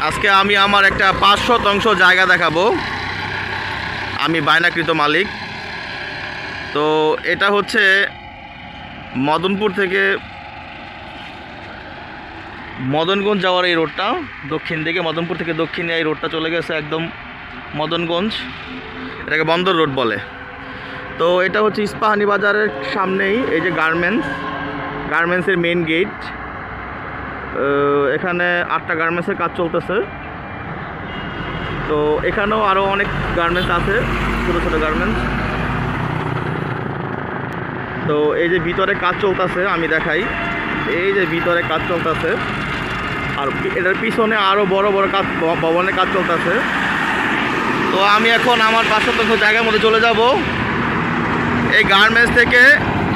আজকে আমি আমার একটা 5% জায়গা দেখাবো। আমি বায়নাকৃত মালিক। তো এটা হচ্ছে মদনপুর থেকে মদনগঞ্জ যাওয়ার এই রোডটা, দক্ষিণ দিকে মদনপুর থেকে দক্ষিণে এই রোডটা চলে গেছে একদম মদনগঞ্জ। এটাকে বন্দর রোড বলে। তো এটা হচ্ছে ইস্পাহানি বাজারের সামনেই এই যে গার্মেন্টসের মেন গেট। এখানে 8টা গার্মেন্টসের কাজ চলতেছে। তো এখানেও আরও অনেক গার্মেন্টস আছে, ছোটো ছোটো গার্মেন্টস। তো এই যে ভিতরে কাজ চলতেছে, আমি দেখাই। এই যে ভিতরে কাজ চলতেছে, আর এটার পিছনে আরও বড় বড় কাজ, ভবনের কাজ চলতেছে। তো আমি এখন আমার 5% জায়গার মধ্যে চলে যাব। এই গার্মেন্টস থেকে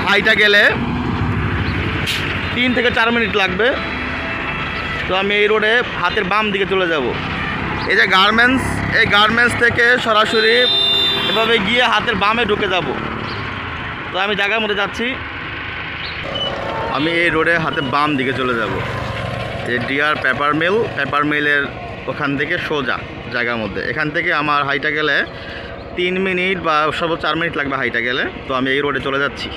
হাইটা গেলে 3 থেকে 4 মিনিট লাগবে। তো আমি এই রোডে হাতের বাম দিকে চলে যাব। এই যে গার্মেন্টস, এই গার্মেন্টস থেকে সরাসরি এভাবে গিয়ে হাতের বামে ঢুকে যাব। তো আমি জায়গার মধ্যে যাচ্ছি। আমি এই রোডে হাতের বাম দিকে চলে যাব। এই ডিআর পেপার মিলের ওখান থেকে সোজা জায়গার মধ্যে। এখান থেকে আমার হাইটা গেলে 3 মিনিট বা সর্বোচ্চ 4 মিনিট লাগবে হাইটা গেলে। তো আমি এই রোডে চলে যাচ্ছি,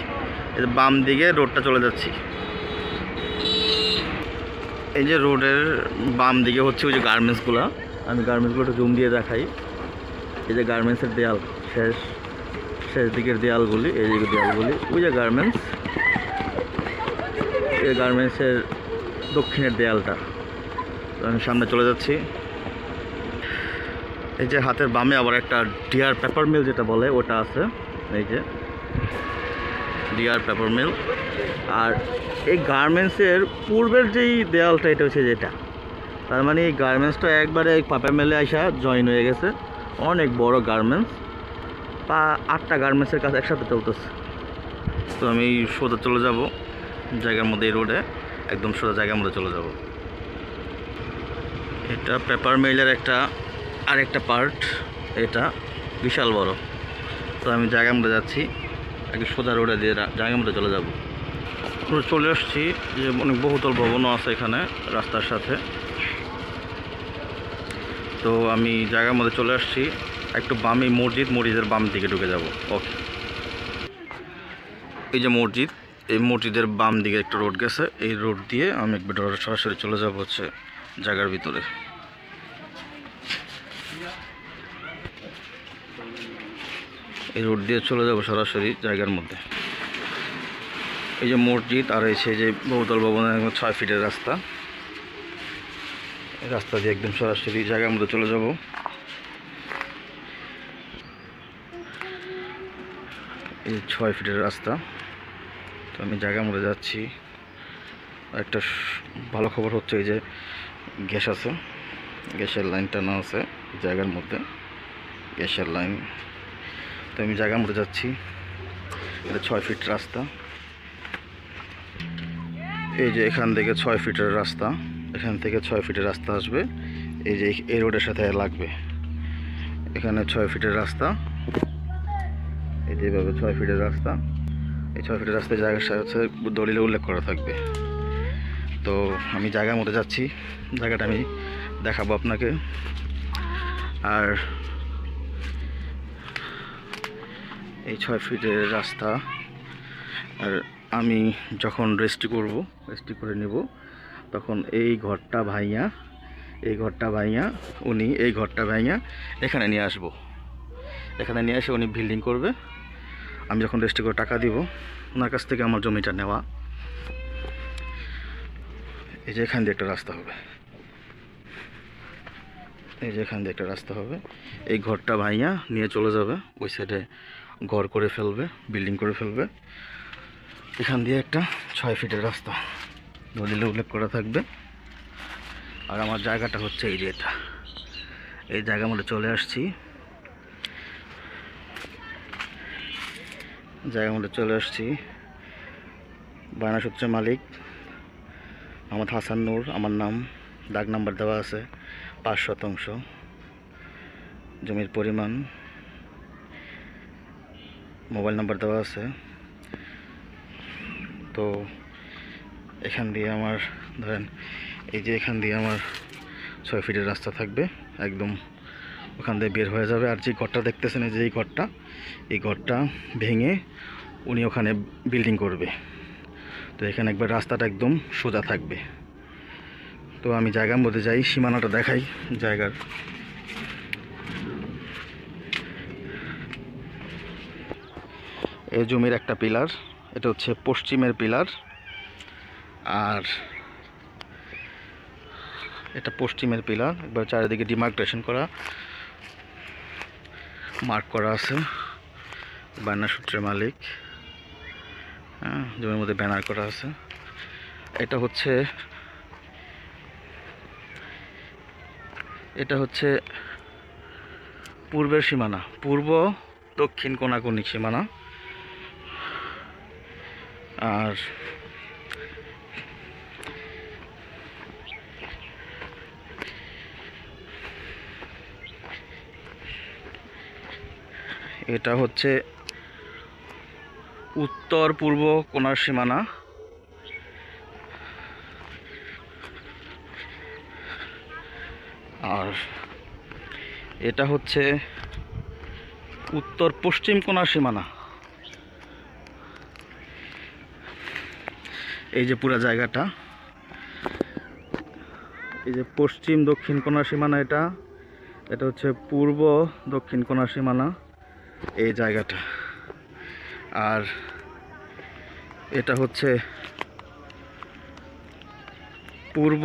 এই যে বাম দিকে রোডটা চলে যাচ্ছি। এই যে রোডের বাম দিকে হচ্ছে ওই যে গার্মেন্টসগুলো। আমি গার্মেন্টসগুলো একটু জুম দিয়ে দেখাই। এই যে গার্মেন্টসের দেয়াল, শেষ দিকের দেয়ালগুলি, এই দিকে দেয়ালগুলি, ওই যে গার্মেন্টস, এই গার্মেন্টসের দক্ষিণের দেয়ালটা। তো আমি সামনে চলে যাচ্ছি। এই যে হাতের বামে আবার একটা ডিআর পেপার মিল যেটা বলে ওটা আছে। এই যে ডিআর পেপার মিল। আর এই গার্মেন্টসের পূর্বের যেই দেয়ালটা, এটা হচ্ছে যেটা, তার মানে এই গার্মেন্টসটা একবারে এই পেপার মিলে আসা জয়েন হয়ে গেছে। অনেক বড় গার্মেন্টস, বা 8টা গার্মেন্টসের কাজ একসাথে চলতেছে। তো আমি সোজা চলে যাব জায়গার মধ্যে, এই রোডে একদম সোজা জায়গার মধ্যে চলে যাব। এটা পেপার মিলের আরেকটা পার্ট, এটা বিশাল বড়। তো আমি জায়গার মধ্যে যাচ্ছি, আগে সোজা রোডে দিয়ে জায়গার মধ্যে চলে যাব। চলে আসছি, যে অনেক বহুতল ভবনও আছে এখানে রাস্তার সাথে। তো আমি জায়গার মধ্যে চলে আসছি। একটু বামে মসজিদের বাম দিকে ঢুকে যাব। ওকে, এই যে মসজিদ, এই মসজিদের বাম দিকে একটা রোড গেছে। এই রোড দিয়ে আমি একবার সরাসরি চলে যাব হচ্ছে জায়গার ভিতরে। এই রোড দিয়ে চলে যাব সরাসরি জায়গার মধ্যে। এই যে মসজিদ, আর এই যে বহুতল ভবনের 6 ফিটের রাস্তা। এই রাস্তা দিয়ে একদম সরাসরি জায়গার মধ্যে চলে যাব। এই 6 ফিটের রাস্তা। তো আমি জায়গার মধ্যে যাচ্ছি। একটা ভালো খবর হচ্ছে, এই যে গ্যাস আছে, গ্যাসের লাইন টানা আছে জায়গার মধ্যে, গ্যাসের লাইন। তো আমি জায়গার মধ্যে যাচ্ছি। এটা 6 ফিট রাস্তা। এই যে এখান থেকে 6 ফিটের রাস্তা, এখান থেকে 6 ফিটের রাস্তা আসবে। এই যে এই রোডের সাথে লাগবে, এখানে 6 ফিটের রাস্তা। এই যেভাবে 6 ফিটের রাস্তা, এই 6 ফিটের রাস্তায় জায়গার সাথে দলিলে উল্লেখ করা থাকবে। তো আমি জায়গার মধ্যে যাচ্ছি, জায়গাটা আমি দেখাবো আপনাকে। আর এই 6 ফিটের রাস্তা। আর আমি যখন রেজিস্ট্রি করে নেব, তখন এই ঘরটা ভাইয়া উনি এই ঘরটা ভাইয়া এখানে নিয়ে আসবো। এখানে নিয়ে এসে উনি বিল্ডিং করবে। আমি যখন রেজিস্ট্রি করে টাকা দিব, ওনার কাছ থেকে আমার জমিটা নেওয়া। এই যে এখান দিয়ে একটা রাস্তা হবে, এই যে এখান দিয়ে একটা রাস্তা হবে। এই ঘরটা ভাইয়া নিয়ে চলে যাবে, ওই সাইডে ঘর করে ফেলবে, বিল্ডিং করে ফেলবে। এখান দিয়ে একটা 6 ফিটের রাস্তা দলিলে উল্লেখ করা থাকবে। আর আমার জায়গাটা হচ্ছে এই যে এটা, এই জায়গার মধ্যে চলে আসছি। বায়নাসূত্রের মালিক মোহাম্মদ হাসান নূর আমার নাম। দাগ নাম্বার দেওয়া আছে, 5%। জমির পরিমাণ, মোবাইল নাম্বার দেওয়া আছে। তো এখান দিয়ে আমার ধরেন, এই যে এখান দিয়ে আমার 6 ফিটের রাস্তা থাকবে, একদম ওখান দিয়ে বের হয়ে যাবে। আর যে ঘরটা দেখতেছেন, এই যে এই ঘরটা ভেঙে উনি ওখানে বিল্ডিং করবে। তো এখানে একবার রাস্তাটা একদম সোজা থাকবে। তো আমি জায়গার মধ্যে যাই, সীমানাটা দেখাই জায়গার। এই জমির একটা পিলার, এটা হচ্ছে পশ্চিমের পিলার, আর এটা পশ্চিমের পিলার। একবার চারিদিকে ডিমার্কেশন করা, মার্ক করা আছে, বায়না সূত্রের মালিক। হ্যাঁ, জমির মধ্যে ব্যানার করা আছে। এটা হচ্ছে পূর্বের সীমানা, পূর্ব দক্ষিণ কোণাকুণি সীমানা। আর এটা হচ্ছে উত্তর পূর্ব কোণার সীমানা। আর এটা হচ্ছে উত্তর পশ্চিম কোণার সীমানা। এই যে পুরো জায়গাটা, এই যে পশ্চিম দক্ষিণ কোণার সীমানা, এটা হচ্ছে পূর্ব দক্ষিণ কোণার সীমানা এই জায়গাটা। আর এটা হচ্ছে পূর্ব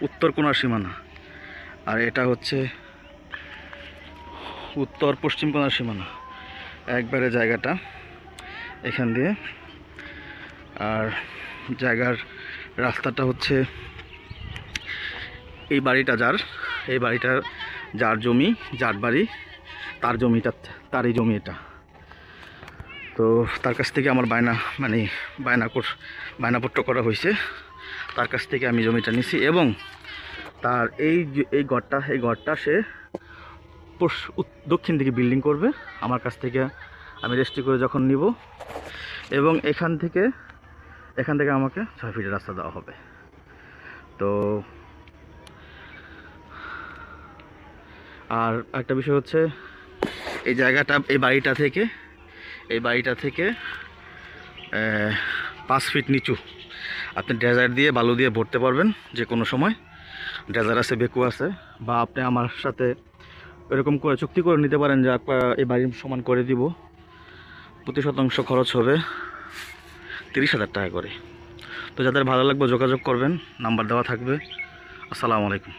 উত্তর কোণার সীমানা, আর এটা হচ্ছে উত্তর পশ্চিম কোণার সীমানা। একবারে জায়গাটা এখান দিয়ে। আর জায়গার রাস্তাটা হচ্ছে এই বাড়িটার যার জমি, যার বাড়ি, তার জমিটা, তারই জমি এটা। তো তার কাছ থেকে আমার বায়নাপট্র করা হয়েছে। তার কাছ থেকে আমি জমিটা নিছি, এবং তার এই ঘরটা সে দক্ষিণ দিকে বিল্ডিং করবে আমার কাছ থেকে। আমি রেজিস্ট্রি করে যখন নিব, এবং এখান থেকে আমাকে 6 ফিটের রাস্তা দেওয়া হবে। তো আর একটা বিষয় হচ্ছে, এই জায়গাটা, এই বাড়িটা থেকে 5 ফিট নিচু আপনি ড্রেজার দিয়ে, বালু দিয়ে ভরতে পারবেন যে কোনো সময়। ড্রেজার আছে, বেকু আছে, বা আপনি আমার সাথে এরকম করে চুক্তি করে নিতে পারেন যে এই বাড়ি সমান করে দিব। প্রতি শতাংশ খরচ হবে 30,000 টাকা করে। তো যাদের ভালো লাগবে যোগাযোগ করবেন, নাম্বার দেওয়া থাকবে। আসসালামু আলাইকুম।